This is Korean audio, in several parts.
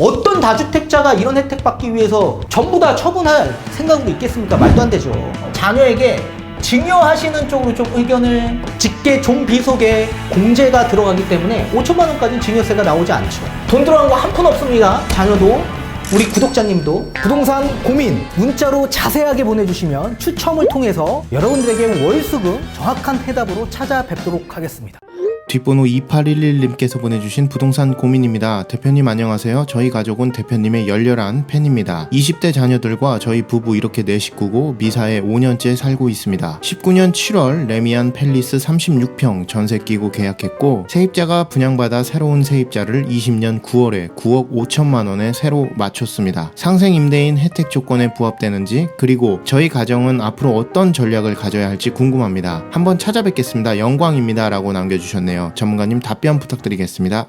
어떤 다주택자가 이런 혜택 받기 위해서 전부 다 처분할 생각으로 있겠습니까? 말도 안 되죠. 자녀에게 증여하시는 쪽으로 좀 의견을 직계 종비속에 공제가 들어가기 때문에 5천만 원까지는 증여세가 나오지 않죠. 돈 들어간 거 한 푼 없습니다. 자녀도 우리 구독자님도 부동산 고민 문자로 자세하게 보내주시면 추첨을 통해서 여러분들에게 월수금 정확한 해답으로 찾아뵙도록 하겠습니다. 뒷번호 2811님께서 보내주신 부동산 고민입니다. 대표님 안녕하세요. 저희 가족은 대표님의 열렬한 팬입니다. 20대 자녀들과 저희 부부 이렇게 4식구고 미사에 5년째 살고 있습니다. 19년 7월 레미안 팰리스 36평 전세 끼고 계약했고 세입자가 분양받아 새로운 세입자를 20년 9월에 9억 5천만 원에 새로 맞췄습니다. 상생 임대인 혜택 조건에 부합되는지 그리고 저희 가정은 앞으로 어떤 전략을 가져야 할지 궁금합니다. 한번 찾아뵙겠습니다. 영광입니다. 라고 남겨주셨네요. 전문가님 답변 부탁드리겠습니다.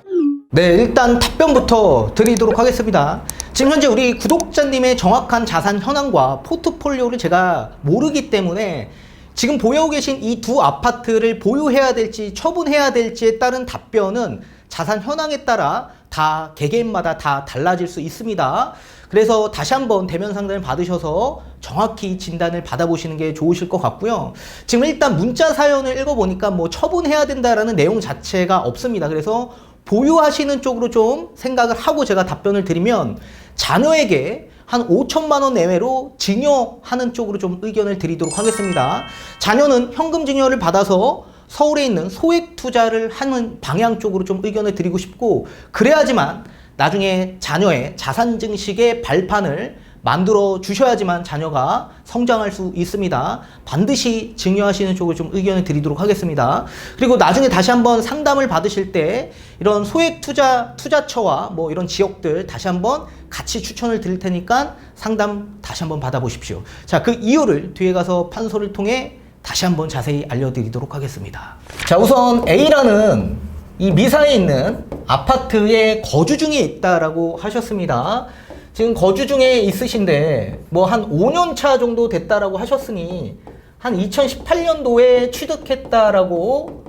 네, 일단 답변부터 드리도록 하겠습니다. 지금 현재 우리 구독자님의 정확한 자산 현황과 포트폴리오를 제가 모르기 때문에 지금 보유하고 계신 이 두 아파트를 보유해야 될지 처분해야 될지에 따른 답변은 자산 현황에 따라 다 개개인마다 다 달라질 수 있습니다. 그래서 다시 한번 대면 상담을 받으셔서 정확히 진단을 받아보시는 게 좋으실 것 같고요. 지금 일단 문자 사연을 읽어보니까 뭐 처분해야 된다라는 내용 자체가 없습니다. 그래서 보유하시는 쪽으로 좀 생각을 하고 제가 답변을 드리면 자녀에게 한 5천만 원 내외로 증여하는 쪽으로 좀 의견을 드리도록 하겠습니다. 자녀는 현금 증여를 받아서 서울에 있는 소액 투자를 하는 방향 쪽으로 좀 의견을 드리고 싶고, 그래야지만 나중에 자녀의 자산 증식의 발판을 만들어 주셔야지만 자녀가 성장할 수 있습니다. 반드시 증여하시는 쪽을 좀 의견을 드리도록 하겠습니다. 그리고 나중에 다시 한번 상담을 받으실 때 이런 소액 투자처와 뭐 이런 지역들 다시 한번 같이 추천을 드릴 테니까 상담 다시 한번 받아보십시오. 자, 그 이유를 뒤에 가서 판서를 통해 다시 한번 자세히 알려드리도록 하겠습니다. 자, 우선 A라는 이 미사에 있는 아파트에 거주 중에 있다라고 하셨습니다. 지금 거주 중에 있으신데 뭐 한 5년 차 정도 됐다라고 하셨으니 한 2018년도에 취득했다라고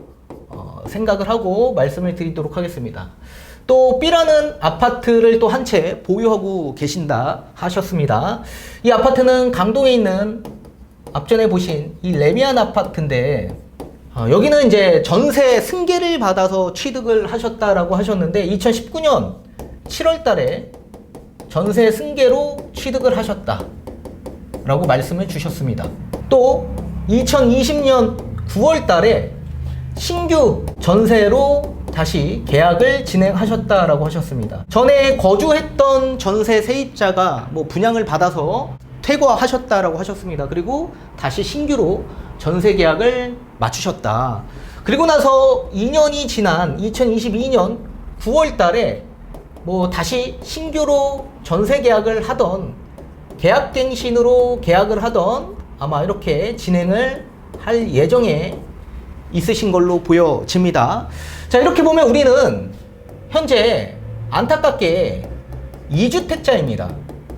생각을 하고 말씀을 드리도록 하겠습니다. 또 B라는 아파트를 또 한 채 보유하고 계신다 하셨습니다. 이 아파트는 강동에 있는 앞전에 보신 이 레미안 아파트인데 여기는 이제 전세 승계를 받아서 취득을 하셨다라고 하셨는데 2019년 7월 달에 전세 승계로 취득을 하셨다 라고 말씀을 주셨습니다. 또 2020년 9월 달에 신규 전세로 다시 계약을 진행하셨다라고 하셨습니다. 전에 거주했던 전세 세입자가 뭐 분양을 받아서 퇴거하셨다라고 하셨습니다. 그리고 다시 신규로 전세 계약을 맞추셨다. 그리고 나서 2년이 지난 2022년 9월 달에 뭐 다시 신규로 전세 계약을 하던 계약갱신으로 계약을 하던 아마 이렇게 진행을 할 예정에 있으신 걸로 보여집니다. 자, 이렇게 보면 우리는 현재 안타깝게 2주택자입니다.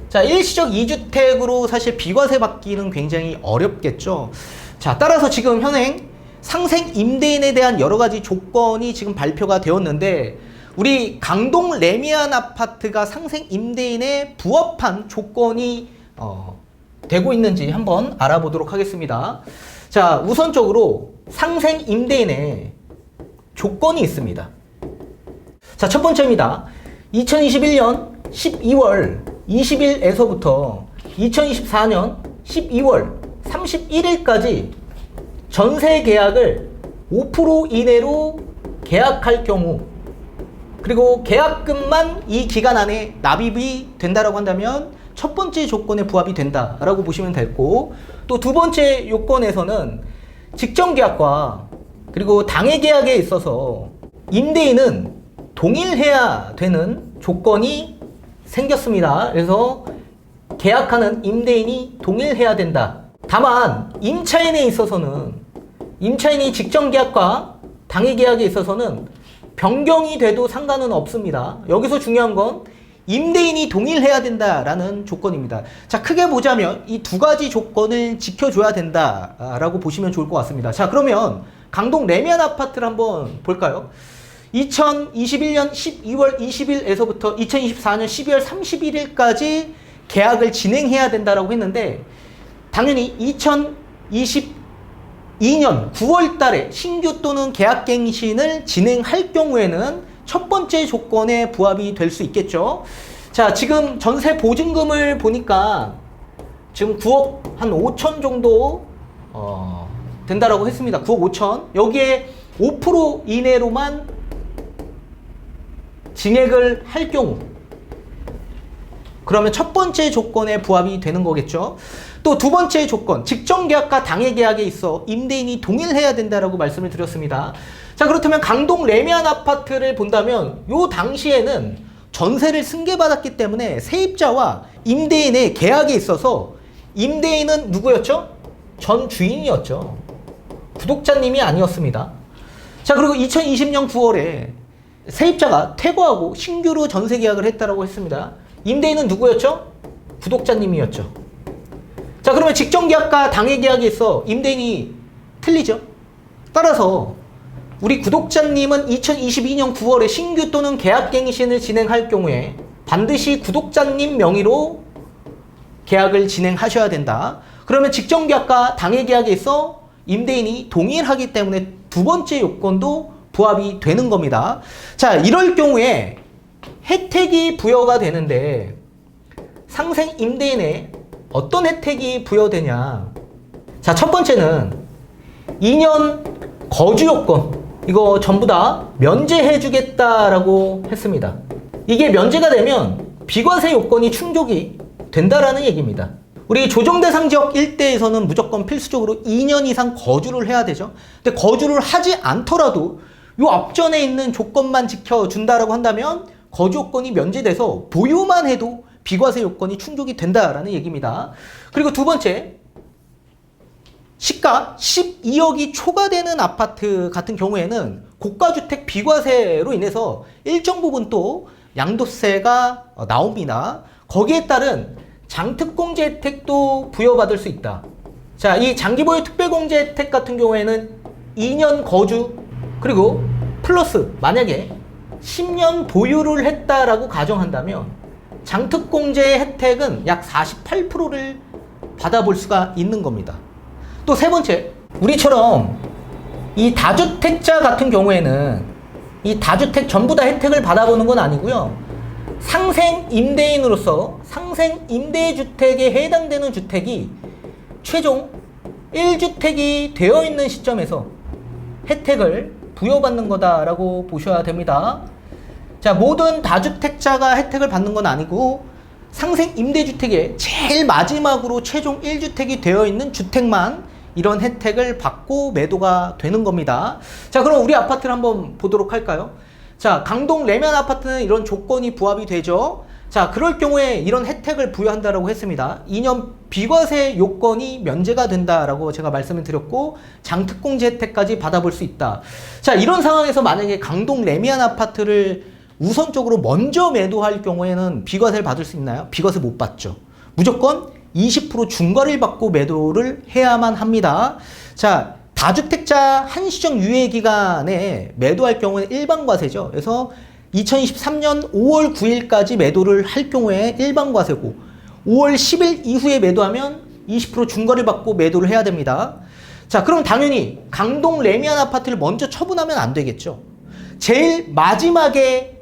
자, 일시적 2주택으로 사실 비과세 받기는 굉장히 어렵겠죠. 자, 따라서 지금 현행 상생 임대인에 대한 여러 가지 조건이 지금 발표가 되었는데 우리 강동 레미안 아파트가 상생 임대인에 부합한 조건이 되고 있는지 한번 알아보도록 하겠습니다. 자, 우선적으로 상생 임대인에 조건이 있습니다. 자, 첫 번째입니다. 2021년 12월 20일에서부터 2024년 12월 31일까지 전세 계약을 5% 이내로 계약할 경우, 그리고 계약금만 이 기간 안에 납입이 된다라고 한다면 첫 번째 조건에 부합이 된다라고 보시면 되고, 또 두 번째 요건에서는 직전 계약과 그리고 당해 계약에 있어서 임대인은 동일해야 되는 조건이 생겼습니다. 그래서 계약하는 임대인이 동일해야 된다. 다만 임차인에 있어서는 임차인이 직전 계약과 당해 계약에 있어서는 변경이 돼도 상관은 없습니다. 여기서 중요한 건 임대인이 동일해야 된다라는 조건입니다. 자, 크게 보자면 이 두 가지 조건을 지켜줘야 된다라고 보시면 좋을 것 같습니다. 자, 그러면 강동 레미안 아파트를 한번 볼까요? 2021년 12월 20일에서부터 2024년 12월 31일까지 계약을 진행해야 된다라고 했는데, 당연히 2022년 9월 달에 신규 또는 계약갱신을 진행할 경우에는 첫 번째 조건에 부합이 될 수 있겠죠. 자, 지금 전세 보증금을 보니까 지금 9억 한 5천 정도 된다라고 했습니다. 9억 5천. 여기에 5% 이내로만 증액을 할 경우, 그러면 첫 번째 조건에 부합이 되는 거겠죠. 또 두 번째 조건, 직전계약과 당해계약에 있어 임대인이 동일해야 된다라고 말씀을 드렸습니다. 자, 그렇다면 강동 레미안 아파트를 본다면 요 당시에는 전세를 승계받았기 때문에 세입자와 임대인의 계약에 있어서 임대인은 누구였죠? 전 주인이었죠. 구독자님이 아니었습니다. 자, 그리고 2020년 9월에 세입자가 퇴거하고 신규로 전세 계약을 했다라고 했습니다. 임대인은 누구였죠? 구독자님이었죠. 자, 그러면 직전 계약과 당해 계약에 있어 임대인이 틀리죠. 따라서 우리 구독자님은 2022년 9월에 신규 또는 계약갱신을 진행할 경우에 반드시 구독자님 명의로 계약을 진행하셔야 된다. 그러면 직전 계약과 당해 계약에 있어 임대인이 동일하기 때문에 두 번째 요건도 부합이 되는 겁니다. 자, 이럴 경우에 혜택이 부여가 되는데 상생 임대인에 어떤 혜택이 부여되냐. 자, 첫 번째는 2년 거주 요건, 이거 전부 다 면제해 주겠다라고 했습니다. 이게 면제가 되면 비과세 요건이 충족이 된다라는 얘기입니다. 우리 조정대상 지역 일대에서는 무조건 필수적으로 2년 이상 거주를 해야 되죠. 근데 거주를 하지 않더라도 요 앞전에 있는 조건만 지켜준다라고 한다면 거주 요건이 면제돼서 보유만 해도 비과세 요건이 충족이 된다라는 얘기입니다. 그리고 두 번째, 시가 12억이 초과되는 아파트 같은 경우에는 고가주택 비과세로 인해서 일정 부분 또 양도세가 나옵니다. 거기에 따른 장특공제 혜택도 부여받을 수 있다. 자, 이 장기보유 특별공제 혜택 같은 경우에는 2년 거주 그리고 플러스 만약에 10년 보유를 했다라고 가정한다면 장특공제 혜택은 약 48%를 받아볼 수가 있는 겁니다. 또 세 번째, 우리처럼 이 다주택자 같은 경우에는 이 다주택 전부 다 혜택을 받아보는 건 아니고요. 상생 임대인으로서 상생 임대주택에 해당되는 주택이 최종 1주택이 되어 있는 시점에서 혜택을 부여받는 거다라고 보셔야 됩니다. 자, 모든 다주택자가 혜택을 받는 건 아니고 상생 임대주택에 제일 마지막으로 최종 1주택이 되어 있는 주택만 이런 혜택을 받고 매도가 되는 겁니다. 자, 그럼 우리 아파트를 한번 보도록 할까요? 자, 강동 레미안 아파트는 이런 조건이 부합이 되죠. 자, 그럴 경우에 이런 혜택을 부여한다라고 했습니다. 2년 비과세 요건이 면제가 된다라고 제가 말씀을 드렸고 장특공제 혜택까지 받아볼 수 있다. 자, 이런 상황에서 만약에 강동 레미안 아파트를 우선적으로 먼저 매도할 경우에는 비과세를 받을 수 있나요? 비과세 못 받죠. 무조건 20% 중과를 받고 매도를 해야만 합니다. 자, 다주택자 한시적 유예기간에 매도할 경우에는 일반과세죠. 그래서 2023년 5월 9일까지 매도를 할 경우에 일반과세고 5월 10일 이후에 매도하면 20% 중과를 받고 매도를 해야 됩니다. 자, 그럼 당연히 강동 레미안 아파트를 먼저 처분하면 안 되겠죠. 제일 마지막에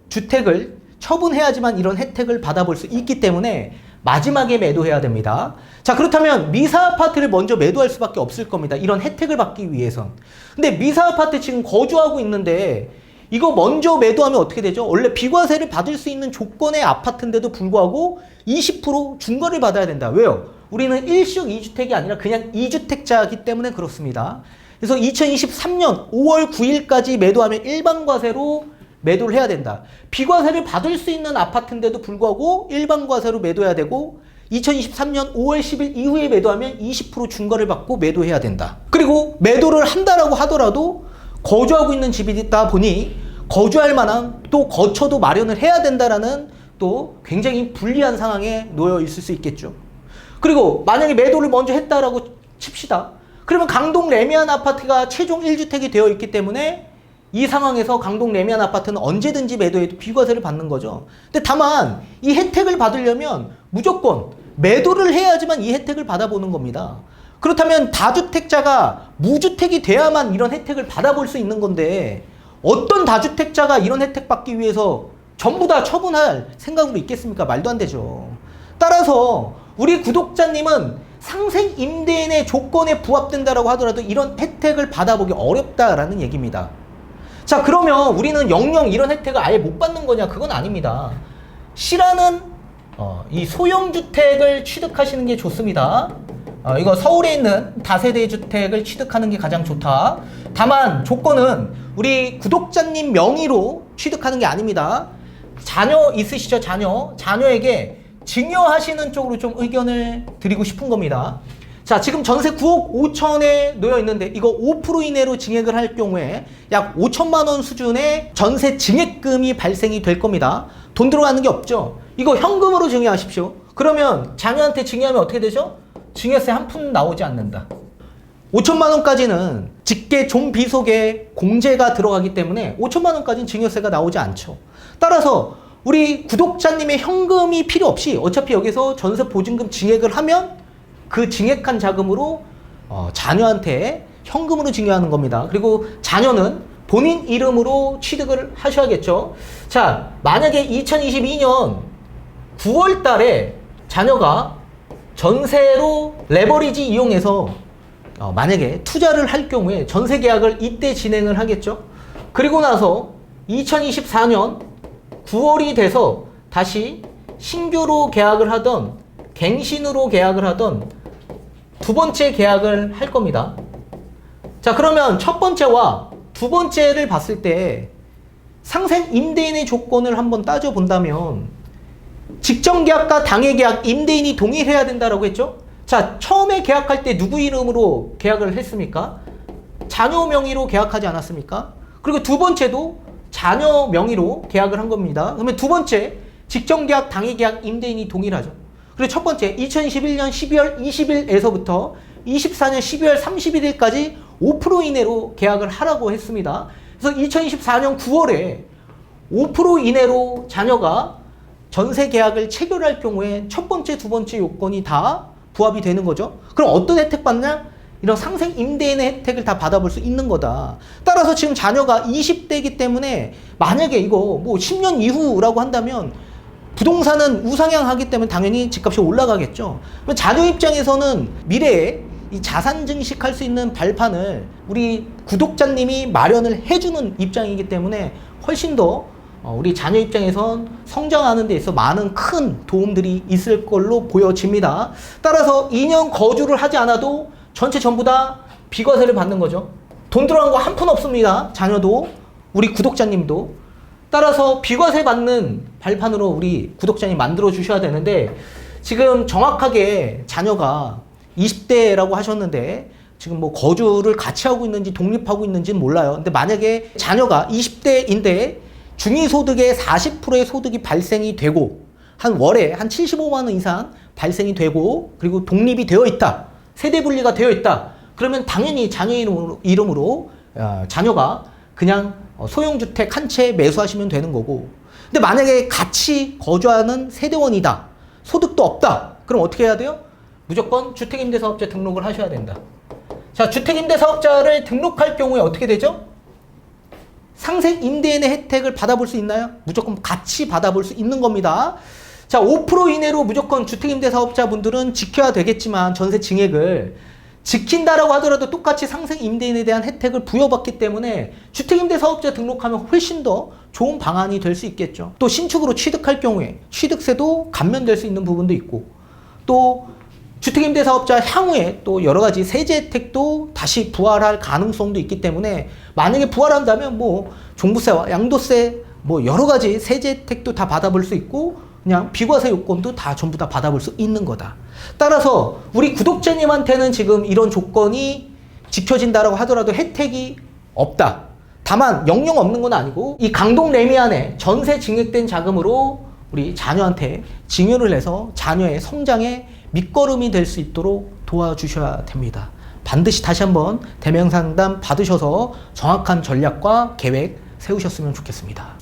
주택을 처분해야지만 이런 혜택을 받아볼 수 있기 때문에 마지막에 매도해야 됩니다. 자, 그렇다면 미사 아파트를 먼저 매도할 수밖에 없을 겁니다. 이런 혜택을 받기 위해선. 근데 미사 아파트 지금 거주하고 있는데 이거 먼저 매도하면 어떻게 되죠? 원래 비과세를 받을 수 있는 조건의 아파트인데도 불구하고 20% 중과를 받아야 된다. 왜요? 우리는 일시적 2주택이 아니라 그냥 2주택자이기 때문에 그렇습니다. 그래서 2023년 5월 9일까지 매도하면 일반과세로 매도를 해야 된다. 비과세를 받을 수 있는 아파트인데도 불구하고 일반과세로 매도해야 되고 2023년 5월 10일 이후에 매도하면 20% 중과를 받고 매도해야 된다. 그리고 매도를 한다라고 하더라도 거주하고 있는 집이다 보니 거주할 만한 또 거처도 마련을 해야 된다라는 또 굉장히 불리한 상황에 놓여 있을 수 있겠죠. 그리고 만약에 매도를 먼저 했다라고 칩시다. 그러면 강동 레미안 아파트가 최종 1주택이 되어 있기 때문에 이 상황에서 강동 레미안 아파트는 언제든지 매도해도 비과세를 받는 거죠. 근데 다만 이 혜택을 받으려면 무조건 매도를 해야지만 이 혜택을 받아보는 겁니다. 그렇다면 다주택자가 무주택이 돼야만 이런 혜택을 받아볼 수 있는 건데 어떤 다주택자가 이런 혜택 받기 위해서 전부 다 처분할 생각으로 있겠습니까? 말도 안 되죠. 따라서 우리 구독자님은 상생 임대인의 조건에 부합된다라고 하더라도 이런 혜택을 받아보기 어렵다라는 얘기입니다. 자, 그러면 우리는 영영 이런 혜택을 아예 못 받는 거냐? 그건 아닙니다. C라는 이 소형주택을 취득하시는 게 좋습니다. 이거 서울에 있는 다세대 주택을 취득하는 게 가장 좋다. 다만 조건은 우리 구독자님 명의로 취득하는 게 아닙니다. 자녀 있으시죠? 자녀에게 증여하시는 쪽으로 좀 의견을 드리고 싶은 겁니다. 자, 지금 전세 9억 5천에 놓여 있는데 이거 5% 이내로 증액을 할 경우에 약 5천만 원 수준의 전세 증액금이 발생이 될 겁니다. 돈 들어가는 게 없죠. 이거 현금으로 증여하십시오. 그러면 자녀한테 증여하면 어떻게 되죠? 증여세 한 푼 나오지 않는다. 5천만 원까지는 직계 좀비속에 공제가 들어가기 때문에 5천만 원까지는 증여세가 나오지 않죠. 따라서 우리 구독자님의 현금이 필요 없이 어차피 여기서 전세 보증금 증액을 하면 그 증액한 자금으로 자녀한테 현금으로 증여하는 겁니다. 그리고 자녀는 본인 이름으로 취득을 하셔야겠죠. 자, 만약에 2022년 9월 달에 자녀가 전세로 레버리지 이용해서 만약에 투자를 할 경우에 전세 계약을 이때 진행을 하겠죠. 그리고 나서 2024년 9월이 돼서 다시 신규로 계약을 하던 갱신으로 계약을 하던 두 번째 계약을 할 겁니다. 자, 그러면 첫 번째와 두 번째를 봤을 때 상생 임대인의 조건을 한번 따져본다면 직전계약과 당해계약 임대인이 동일해야 된다라고 했죠. 자, 처음에 계약할 때 누구 이름으로 계약을 했습니까? 자녀 명의로 계약하지 않았습니까? 그리고 두 번째도 자녀 명의로 계약을 한 겁니다. 그러면 두 번째 직전계약, 당해계약 임대인이 동일하죠. 그리고 첫 번째 2021년 12월 20일에서부터 24년 12월 31일까지 5% 이내로 계약을 하라고 했습니다. 그래서 2024년 9월에 5% 이내로 자녀가 전세 계약을 체결할 경우에 첫 번째, 두 번째 요건이 다 부합이 되는 거죠. 그럼 어떤 혜택 받냐? 이런 상생 임대인의 혜택을 다 받아볼 수 있는 거다. 따라서 지금 자녀가 20대이기 때문에 만약에 이거 뭐 10년 이후라고 한다면 부동산은 우상향하기 때문에 당연히 집값이 올라가겠죠. 그럼 자녀 입장에서는 미래에 이 자산 증식할 수 있는 발판을 우리 구독자님이 마련을 해주는 입장이기 때문에 훨씬 더 우리 자녀 입장에선 성장하는 데 있어 많은 큰 도움들이 있을 걸로 보여집니다. 따라서 2년 거주를 하지 않아도 전체 전부 다 비과세를 받는 거죠. 돈 들어간 거 한 푼 없습니다. 자녀도 우리 구독자님도. 따라서 비과세 받는 발판으로 우리 구독자님 만들어 주셔야 되는데 지금 정확하게 자녀가 20대라고 하셨는데 지금 뭐 거주를 같이 하고 있는지 독립하고 있는지는 몰라요. 근데 만약에 자녀가 20대인데 중위소득의 40%의 소득이 발생이 되고 한 월에 한 75만 원 이상 발생이 되고 그리고 독립이 되어 있다. 세대 분리가 되어 있다. 그러면 당연히 자녀 이름으로 자녀가 그냥 소형주택 한 채 매수하시면 되는 거고. 근데 만약에 같이 거주하는 세대원이다. 소득도 없다. 그럼 어떻게 해야 돼요? 무조건 주택임대사업자 등록을 하셔야 된다. 자, 주택임대사업자를 등록할 경우에 어떻게 되죠? 상생 임대인의 혜택을 받아볼 수 있나요? 무조건 같이 받아볼 수 있는 겁니다. 자, 5% 이내로 무조건 주택임대사업자분들은 지켜야 되겠지만 전세 증액을 지킨다라고 하더라도 똑같이 상생 임대인에 대한 혜택을 부여받기 때문에 주택임대사업자 등록하면 훨씬 더 좋은 방안이 될 수 있겠죠. 또 신축으로 취득할 경우에 취득세도 감면될 수 있는 부분도 있고 또 주택임대사업자 향후에 또 여러 가지 세제 혜택도 다시 부활할 가능성도 있기 때문에 만약에 부활한다면 뭐 종부세와 양도세 뭐 여러 가지 세제 혜택도 다 받아볼 수 있고 그냥 비과세 요건도 다 전부 다 받아볼 수 있는 거다. 따라서 우리 구독자님한테는 지금 이런 조건이 지켜진다라고 하더라도 혜택이 없다. 다만 영영 없는 건 아니고 이 강동 레미안에 전세 증액된 자금으로 우리 자녀한테 증여를 해서 자녀의 성장에 밑거름이 될 수 있도록 도와주셔야 됩니다. 반드시 다시 한번 대면 상담 받으셔서 정확한 전략과 계획 세우셨으면 좋겠습니다.